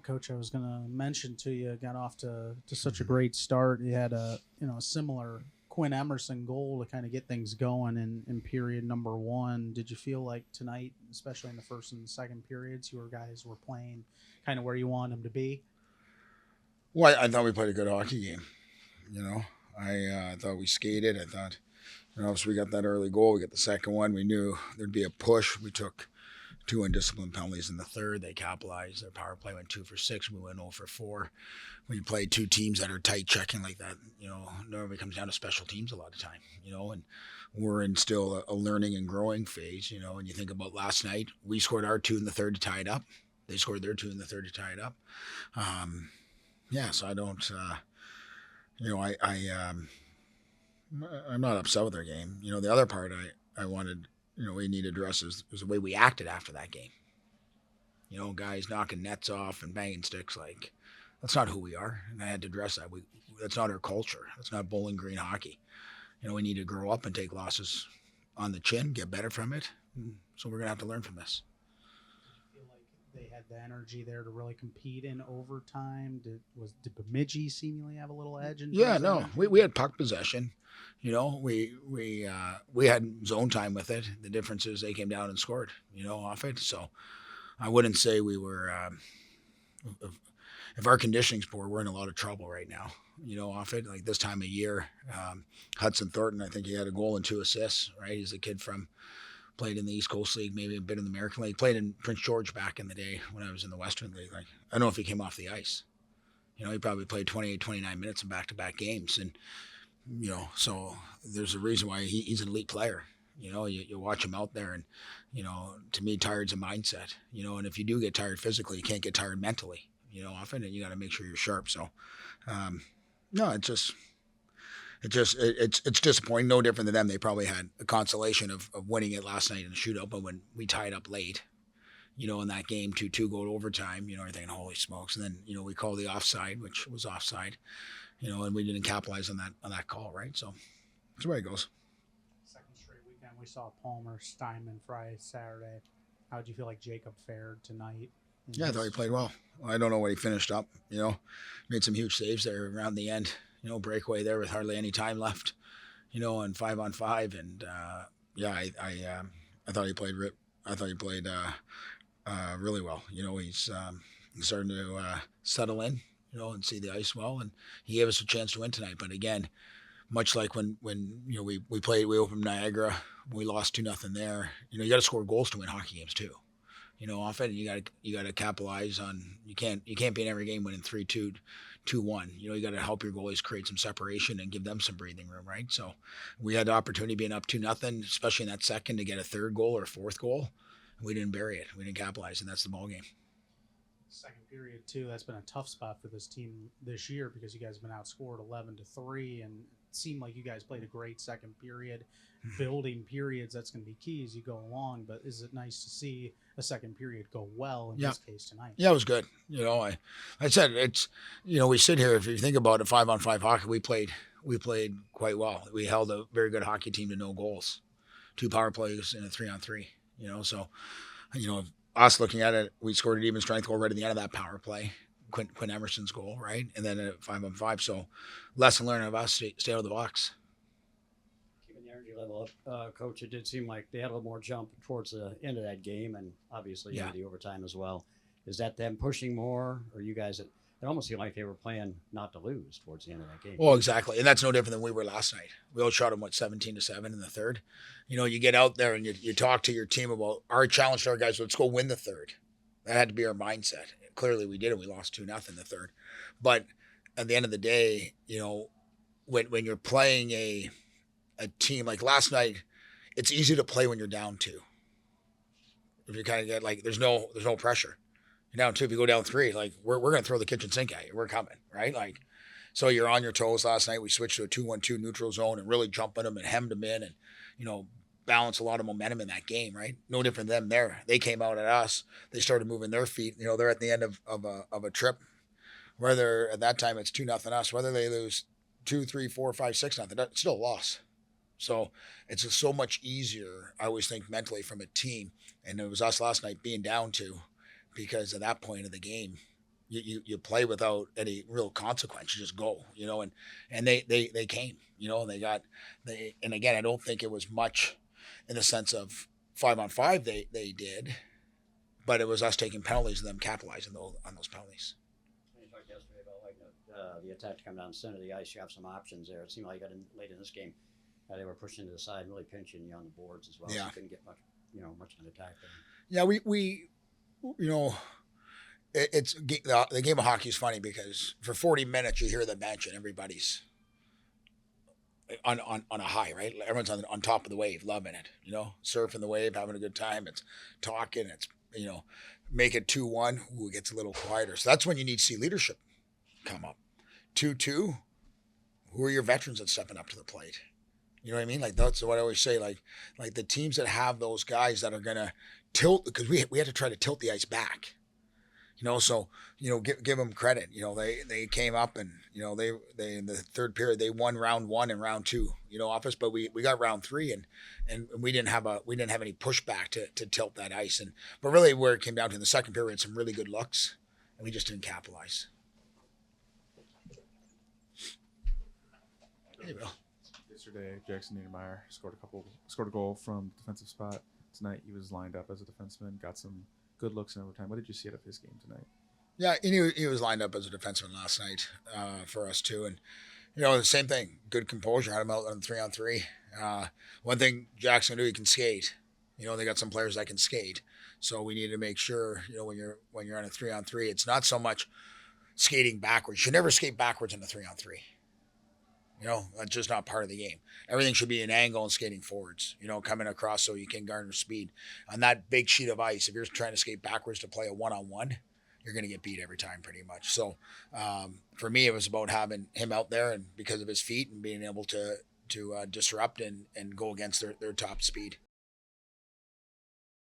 Coach, I was going to mention to you, got off to such a great start. You had a similar Quinn Emerson goal to kind of get things going in period number one. Did you feel like tonight, especially in the first and second periods, your guys were playing kind of where you want them to be? Well, I thought we played a good hockey game. You know, I thought we skated. I thought, so we got that early goal. We got the second one. We knew there'd be a push. We took two undisciplined penalties in the third. They capitalized. Their power play went 2 for 6. We went 0 for 4. When you play two teams that are tight checking like that, normally comes down to special teams a lot of time, and we're in still a learning and growing phase, and you think about last night, we scored our two in the third to tie it up. They scored their two in the third to tie it up. So I don't, I'm not upset with their game. The other part I wanted, we need to address is the way we acted after that game. Guys knocking nets off and banging sticks, like, that's not who we are. And I had to address that. That's not our culture. That's not Bowling Green hockey. We need to grow up and take losses on the chin, get better from it. So we're going to have to learn from this. Feel like they had the energy there to really compete in overtime? Did Bemidji seemingly have a little edge? We had puck possession. We had zone time with it. The difference is they came down and scored, off it. So I wouldn't say we were. If our conditioning's poor, we're in a lot of trouble right now. Off it, like this time of year. Hudson Thornton, I think he had a goal and 2 assists. Right, he's a kid played in the East Coast League, maybe a bit in the American League. Played in Prince George back in the day when I was in the Western League. Like, I don't know if he came off the ice. He probably played 28, 29 minutes in back-to-back games. And, so there's a reason why he's an elite player. You watch him out there and, to me, tired's a mindset. And if you do get tired physically, you can't get tired mentally, often, and you got to make sure you're sharp. So, it's disappointing. No different than them. They probably had a consolation of winning it last night in the shootout, but when we tied up late, in that game, 2-2 go to overtime, you're thinking, holy smokes. And then, we call the offside, which was offside, and we didn't capitalize on that call, right? So that's the way it goes. Second straight weekend, we saw Palmer, Steinman, Friday, Saturday. How did you feel like Jacob fared tonight? Yeah, I thought he played well. I don't know what he finished up, made some huge saves there around the end, breakaway there with hardly any time left, and 5-on-5. And, I thought he played really well. He's starting to settle in, and see the ice well. And he gave us a chance to win tonight. But again, much like when we opened Niagara, we lost 2-0 there. You got to score goals to win hockey games too. Often you got to capitalize on. You can't be in every game winning 3-2, 2-1. You got to help your goalies create some separation and give them some breathing room, right? So we had the opportunity being up 2-0, especially in that second, to get a third goal or a fourth goal. We didn't bury it. We didn't capitalize, and that's the ball game. Second period too. That's been a tough spot for this team this year because you guys have been outscored 11-3, and it seemed like you guys played a great second period. Building periods, that's going to be key as you go along. But is it nice to see a second period go well in this case tonight? Yeah, it was good. I said it's. We sit here. If you think about it, 5-on-5 hockey, we played quite well. We held a very good hockey team to no goals, 2 power plays and a 3-on-3. So, us looking at it, we scored an even strength goal right at the end of that power play, Quinn Emerson's goal, right? And then at 5-on-5. So, lesson learned of us, stay out of the box. Keeping the energy level up, Coach, it did seem like they had a little more jump towards the end of that game, and obviously into the overtime as well. Is that them pushing more, or you guys? It almost seemed like they were playing not to lose towards the end of that game. Well, exactly. And that's no different than we were last night. We outshot them, 17-7 in the third. You get out there and you talk to your team about our challenge to our guys, let's go win the third. That had to be our mindset. Clearly we did it. We lost 2-0 in the third. But at the end of the day, when you're playing a team like last night, it's easy to play when you're down 2. If you kind of get there's no pressure. You're down 2. If you go down 3, we're going to throw the kitchen sink at you. We're coming, right? So you're on your toes. Last night we switched to a 2-1-2 neutral zone and really jumped at them and hemmed them in and, balance a lot of momentum in that game, right? No different than them there. They came out at us. They started moving their feet. They're at the end of a trip. Whether at that time it's 2-0 us, whether they lose 2, 3, 4, 5, 6-0, it's still a loss. So it's just so much easier, I always think, mentally from a team. And it was us last night being down 2. Because at that point of the game, you play without any real consequence. You just go, and they came, and and again, I don't think it was much in the sense of 5-on-5 they did, but it was us taking penalties and them capitalizing on those penalties. You talked yesterday about like the attack to come down the center of the ice. You have some options there. It seemed like late in this game, they were pushing to the side, really pinching you on the boards as well. Yeah. So you couldn't get much of an attack there. Yeah, we it's the game of hockey is funny because for 40 minutes you hear the bench and everybody's on a high, right? Everyone's on top of the wave, loving it, surfing the wave, having a good time. It's talking, it's make it 2-1. Ooh, it gets a little quieter. So that's when you need to see leadership come up. 2-2. Who are your veterans that's stepping up to the plate? You know what I mean? Like that's what I always say. Like the teams that have those guys that are gonna tilt, because we had to try to tilt the ice back. So give them credit. They came up and they in the third period they won round 1 and round 2. Off us, but we got round 3 and we didn't have any pushback to tilt that ice. But really where it came down to in the second period, we had some really good looks and we just didn't capitalize. There you go. Yesterday, Jackson Niedermeyer scored a goal from defensive spot. Tonight, he was lined up as a defenseman, got some good looks in overtime. What did you see out of his game tonight? Yeah, he was lined up as a defenseman last night for us too, and the same thing. Good composure, had him out on 3-on-3. One thing Jackson can do, he can skate. They got some players that can skate, so we need to make sure when you're on a 3-on-3, it's not so much skating backwards. You should never skate backwards in a 3-on-3. That's just not part of the game. Everything should be an angle and skating forwards, coming across so you can garner speed. On that big sheet of ice, if you're trying to skate backwards to play a 1-on-1, you're going to get beat every time pretty much. So for me, it was about having him out there and because of his feet and being able to disrupt and go against their top speed.